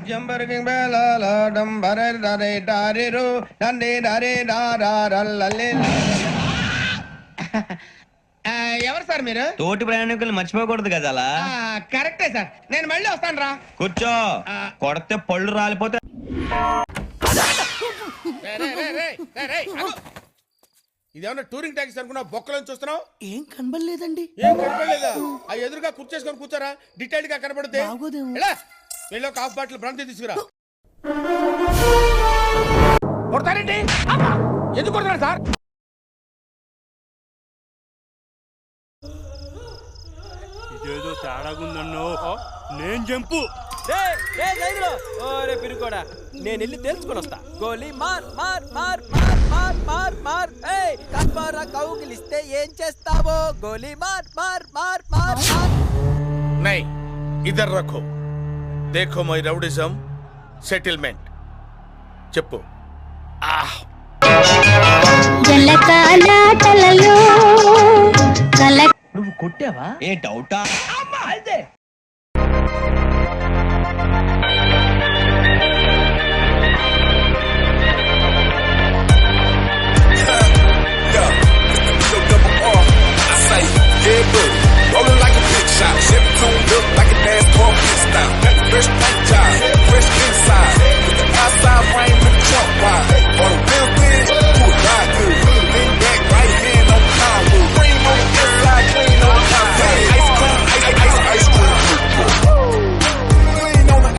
జంబరకింగ్ బేలాల డంబరే డరే డారిరు డండే డరే డారల్లలే. ఎవరు సార్ మీరు? తోటి ప్రయాణికులు మర్చిపోకూడదు కదా అలా. కరెక్టే సార్, నేను మళ్ళీ వస్తాను రా. కూర్చో, కొడితే పళ్ళు రాలిపోతే. ఇదేమన్నా టూరింగ్ ట్యాక్సీ అనుకున్నా బొక్కలను చూస్తున్నావు? ఏం కనబడలేదండి. ఏం కనపడలేదా? ఆ ఎదురుగా కుర్చేసుకొని కూర్చోరా, డీటెయిల్ గా కనపడితే. వీళ్ళు ఒక హాఫ్ బాటిల్ బ్రాంతి తీసుకురా. కొడతారండి? ఎందుకు కొడతారు సార్? ఇదేదో తేడాగుందన్నో. నేను జంపు. పిరుకోడా, నేను వెళ్ళి తెలుసుకొని వస్తా. గోలీ మార్ మార్ మార్ మార్ మార్ మార్ మార్. కన్పారా కౌగిలిస్తే ఏం చేస్తావో? గోలీ మార్ మార్ మార్ మార్ మార్. నై ఇద్దరు రఖో. దేఖో మై రౌడిజం సెటిల్మెంట్. చెప్పు. నువ్వు కొట్టావా? ఏ డౌటా?